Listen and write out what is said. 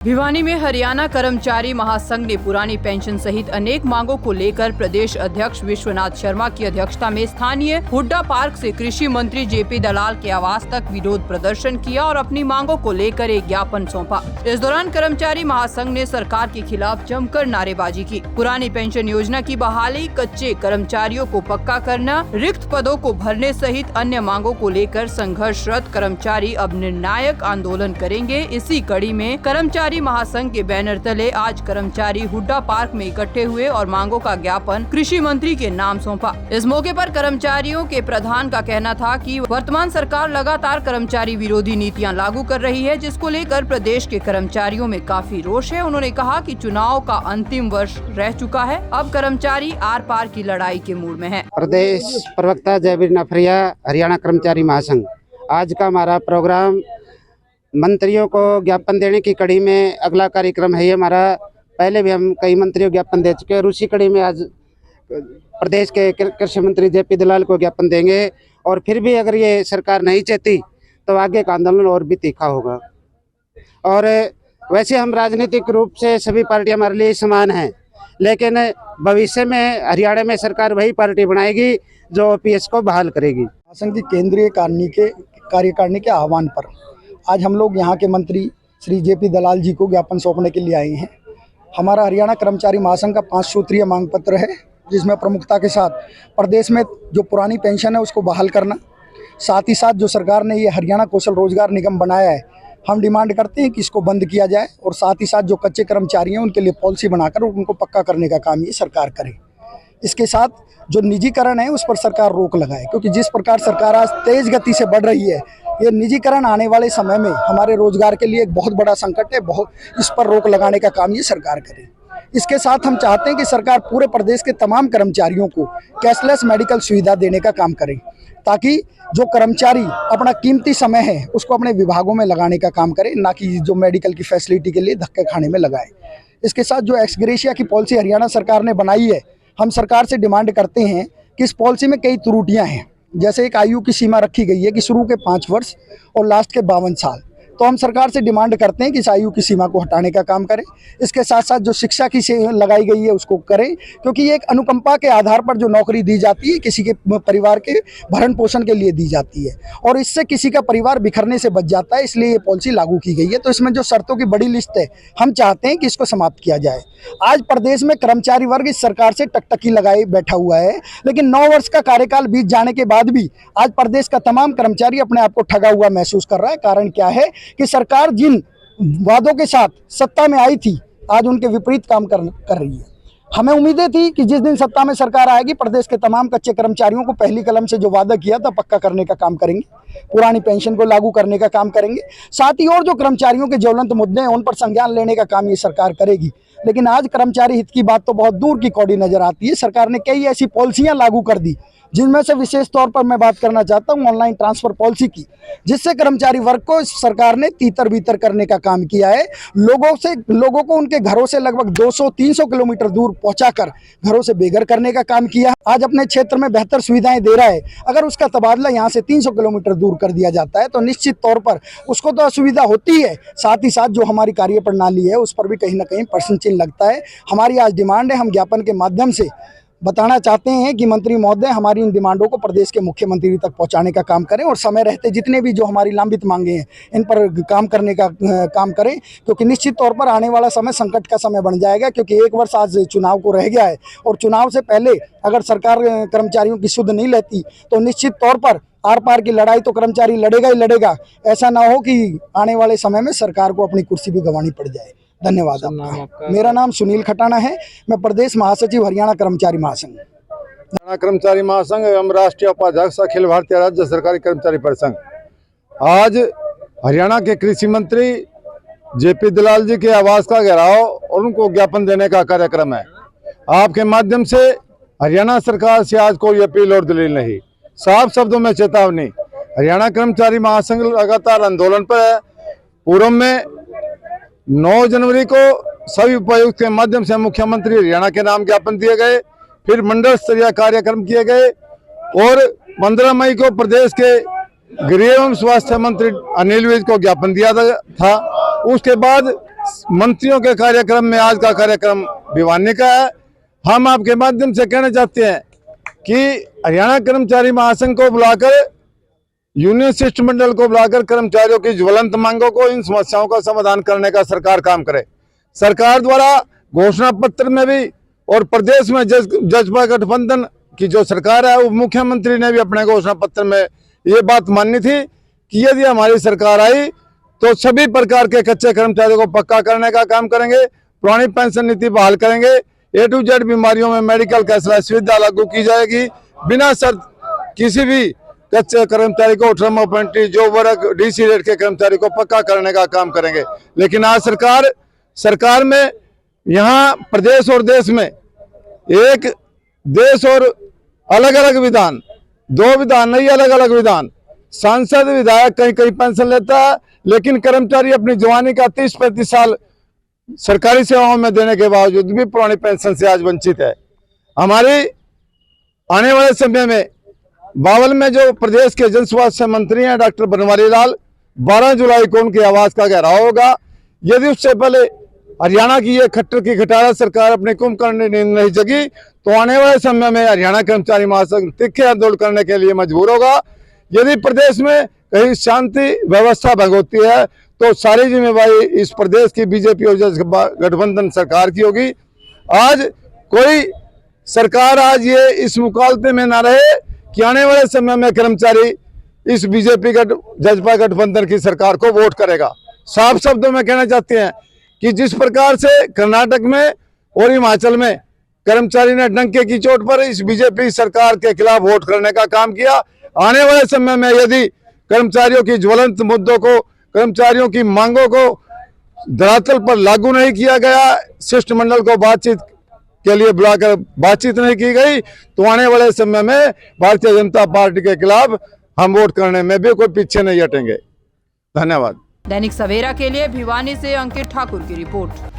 भिवानी में हरियाणा कर्मचारी महासंघ ने पुरानी पेंशन सहित अनेक मांगों को लेकर प्रदेश अध्यक्ष विश्वनाथ शर्मा की अध्यक्षता में स्थानीय हुड्डा पार्क से कृषि मंत्री जेपी दलाल के आवास तक विरोध प्रदर्शन किया और अपनी मांगों को लेकर एक ज्ञापन सौंपा। इस दौरान कर्मचारी महासंघ ने सरकार के खिलाफ जमकर नारेबाजी की। पुरानी पेंशन योजना की बहाली, कच्चे कर्मचारियों को पक्का करना, रिक्त पदों को भरने सहित अन्य मांगों को लेकर संघर्षरत कर्मचारी अब निर्णायक आंदोलन करेंगे। इसी कड़ी में कर्मचारी महासंघ के बैनर तले आज कर्मचारी हुड्डा पार्क में इकट्ठे हुए और मांगों का ज्ञापन कृषि मंत्री के नाम सौंपा। इस मौके पर कर्मचारियों के प्रधान का कहना था कि वर्तमान सरकार लगातार कर्मचारी विरोधी नीतियां लागू कर रही है, जिसको लेकर प्रदेश के कर्मचारियों में काफी रोष है। उन्होंने कहा कि चुनाव का अंतिम वर्ष रह चुका है, अब कर्मचारी आर पार की लड़ाई के मूड में है। प्रदेश प्रवक्ता जयवीर नफरिया, हरियाणा कर्मचारी महासंघ। आज का हमारा प्रोग्राम मंत्रियों को ज्ञापन देने की कड़ी में अगला कार्यक्रम है ये हमारा। पहले भी हम कई मंत्रियों को ज्ञापन दे चुके हैं और उसी कड़ी में आज प्रदेश के कृषि मंत्री जेपी दलाल को ज्ञापन देंगे। और फिर भी अगर ये सरकार नहीं चाहती तो आगे का आंदोलन और भी तीखा होगा। और वैसे हम राजनीतिक रूप से सभी पार्टियां हमारे लिए समान हैं, लेकिन भविष्य में हरियाणा में सरकार वही पार्टी बनाएगी जो ओपीएस को बहाल करेगी। महासंघ की केंद्रीय कार्यकारिणी के आह्वान पर आज हम लोग यहाँ के मंत्री श्री जेपी दलाल जी को ज्ञापन सौंपने के लिए आए हैं। हमारा हरियाणा कर्मचारी महासंघ का 5 सूत्रीय मांग पत्र है, जिसमें प्रमुखता के साथ प्रदेश में जो पुरानी पेंशन है उसको बहाल करना, साथ ही साथ जो सरकार ने ये हरियाणा कौशल रोजगार निगम बनाया है, हम डिमांड करते हैं कि इसको बंद किया जाए और साथ ही साथ जो कच्चे कर्मचारी हैं उनके लिए पॉलिसी बनाकर उनको पक्का करने का काम ये सरकार करे। इसके साथ जो निजीकरण है उस पर सरकार रोक लगाए, क्योंकि जिस प्रकार सरकार आज तेज गति से बढ़ रही है, ये निजीकरण आने वाले समय में हमारे रोजगार के लिए एक बहुत बड़ा संकट है। इस पर रोक लगाने का काम ये सरकार करे। इसके साथ हम चाहते हैं कि सरकार पूरे प्रदेश के तमाम कर्मचारियों को कैशलेस मेडिकल सुविधा देने का काम करे, ताकि जो कर्मचारी अपना कीमती समय है उसको अपने विभागों में लगाने का काम करे, ना कि जो मेडिकल की फैसिलिटी के लिए धक्के खाने में लगाए। इसके साथ जो एक्स ग्रेशिया की पॉलिसी हरियाणा सरकार ने बनाई है, हम सरकार से डिमांड करते हैं कि इस पॉलिसी में कई त्रुटियां हैं। जैसे एक आयु की सीमा रखी गई है कि शुरू के 5 वर्ष और लास्ट के 52 साल। तो हम सरकार से डिमांड करते हैं कि इस आयु की सीमा को हटाने का काम करें। इसके साथ साथ जो शिक्षा की लगाई गई है उसको करें, क्योंकि ये एक अनुकंपा के आधार पर जो नौकरी दी जाती है किसी के परिवार के भरण पोषण के लिए दी जाती है और इससे किसी का परिवार बिखरने से बच जाता है, इसलिए ये पॉलिसी लागू की गई है। तो इसमें जो शर्तों की बड़ी लिस्ट है, हम चाहते हैं कि इसको समाप्त किया जाए। आज प्रदेश में कर्मचारी वर्ग इस सरकार से टकटकी लगाए बैठा हुआ है, लेकिन 9 वर्ष का कार्यकाल बीत जाने के बाद भी आज प्रदेश का तमाम कर्मचारी अपने आप को ठगा हुआ महसूस कर रहा है। कारण क्या है कि सरकार जिन वादों के साथ सत्ता में आई थी, आज उनके विपरीत काम कर रही है। हमें उम्मीदें थी कि जिस दिन सत्ता में सरकार आएगी, प्रदेश के तमाम कच्चे कर्मचारियों को पहली कलम से जो वादा किया था पक्का करने का काम करेंगे, पुरानी पेंशन को लागू करने का काम करेंगे, साथ ही और जो कर्मचारियों के ज्वलंत मुद्दे हैं उन पर संज्ञान लेने का काम ये सरकार करेगी। लेकिन आज कर्मचारी हित की बात तो बहुत दूर की कौड़ी नजर आती है। सरकार ने कई ऐसी पॉलिसियां लागू कर दी, जिनमें से विशेष तौर पर मैं बात करना चाहता हूं ऑनलाइन ट्रांसफर पॉलिसी की, जिससे कर्मचारी वर्ग को सरकार ने तीतर बीतर करने का काम किया है। लोगों को उनके घरों से लगभग 200-300 किलोमीटर दूर पहुंचाकर घरों से बेघर करने का काम किया। आज अपने क्षेत्र में बेहतर सुविधाएं दे रहा है, अगर उसका तबादला यहाँ से 300 किलोमीटर दूर कर दिया जाता है तो निश्चित तौर पर उसको तो असुविधा होती है, साथ ही साथ जो हमारी कार्य प्रणाली है उस पर भी कहीं ना कहीं प्रश्न चिन्ह लगता है। हमारी आज डिमांड है, हम ज्ञापन के माध्यम से बताना चाहते हैं कि मंत्री महोदय हमारी इन डिमांडों को प्रदेश के मुख्यमंत्री तक पहुंचाने का काम करें और समय रहते जितने भी जो हमारी लंबित मांगे हैं इन पर काम करने का काम करें, क्योंकि निश्चित तौर पर आने वाला समय संकट का समय बन जाएगा। क्योंकि 1 वर्ष आज चुनाव को रह गया है और चुनाव से पहले अगर सरकार कर्मचारियों की सुध नहीं लेती तो निश्चित तौर पर आर पार की लड़ाई तो कर्मचारी लड़ेगा ही लड़ेगा। ऐसा ना हो कि आने वाले समय में सरकार को अपनी कुर्सी भी गंवानी पड़ जाए। धन्यवाद आपका। मेरा नाम सुनील खटाना है, मैं प्रदेश महासचिव हरियाणा कर्मचारी महासंघ। हरियाणा कर्मचारी महासंघ एवं राष्ट्रीय उपाध्यक्ष अखिल भारतीय राज्य सरकारी कर्मचारी परिसंघ। आज हरियाणा के कृषि मंत्री जेपी दलाल जी के आवास का घेराव और उनको ज्ञापन देने का कार्यक्रम है। आपके माध्यम से हरियाणा सरकार से आज कोई अपील और दलील नहीं, साफ शब्दों में चेतावनी। हरियाणा कर्मचारी महासंघ लगातार आंदोलन पर है। पूर्व में 9 जनवरी को सभी उपायुक्त के माध्यम से मुख्यमंत्री हरियाणा के नाम ज्ञापन दिए गए, फिर मंडल स्तरीय कार्यक्रम किए गए और 15 मई को प्रदेश के गृह एवं स्वास्थ्य मंत्री अनिल विज को ज्ञापन दिया था। उसके बाद मंत्रियों के कार्यक्रम में आज का कार्यक्रम भिवानी का है। हम आपके माध्यम से कहना चाहते हैं कि हरियाणा कर्मचारी महासंघ को बुलाकर, यूनियन शिष्टमंडल को बुलाकर कर्मचारियों की ज्वलंत मांगों को, इन समस्याओं का समाधान करने का सरकार काम करे। सरकार द्वारा घोषणा पत्र में भी और प्रदेश में जजपा गठबंधन की जो सरकार है, वो मुख्यमंत्री ने भी अपने घोषणा पत्र में ये बात मानी थी कि यदि हमारी सरकार आई तो सभी प्रकार के कच्चे कर्मचारियों को पक्का करने का काम करेंगे, पुरानी पेंशन नीति बहाल करेंगे, A to Z बीमारियों में मेडिकल कैशलेस सुविधा लागू की जाएगी, बिना शर्त किसी भी कच्चे कर्मचारी को श्रम पेंटी जो वर्ग DC रेट के कर्मचारी को पक्का करने का काम करेंगे। लेकिन आज सरकार में यहाँ प्रदेश और देश में एक देश और अलग अलग विधान, दो विधान नहीं, अलग अलग विधान, सांसद विधायक कहीं कहीं पेंशन लेता है, लेकिन कर्मचारी अपनी जवानी का 30-35 साल सरकारी सेवाओं में देने के बावजूद भी पुरानी पेंशन से आज वंचित है। हमारी आने वाले समय में बावल में जो प्रदेश के जन स्वास्थ्य मंत्री हैं डॉक्टर बनवारी लाल, 12 जुलाई को उनके आवास का घेराव होगा। यदि उससे पहले हरियाणा की ये खट्टर की खटारा सरकार अपने कुंभकर्ण नींद नहीं जगी तो आने वाले समय में हरियाणा कर्मचारी महासंघ तीखे आंदोलन करने के लिए मजबूर होगा। यदि प्रदेश में कहीं शांति व्यवस्था भंग होती है तो सारी जिम्मेवारी इस प्रदेश की बीजेपी और गठबंधन सरकार की होगी। आज कोई सरकार आज ये इस मुकालते में ना रहे कि आने वाले समय में कर्मचारी इस बीजेपी जजपा गठबंधन की सरकार को वोट करेगा। साफ शब्दों में कहना चाहते हैं कि जिस प्रकार से कर्नाटक में और हिमाचल में कर्मचारी ने डंके की चोट पर इस बीजेपी सरकार के खिलाफ वोट करने का काम किया, आने वाले समय में यदि कर्मचारियों की ज्वलंत मुद्दों को, कर्मचारियों की मांगों को धरातल पर लागू नहीं किया गया, शिष्टमंडल को बातचीत के लिए बुलाकर बातचीत नहीं की गई, तो आने वाले समय में भारतीय जनता पार्टी के खिलाफ हम वोट करने में भी कोई पीछे नहीं हटेंगे। धन्यवाद। दैनिक सवेरा के लिए भिवानी से अंकित ठाकुर की रिपोर्ट।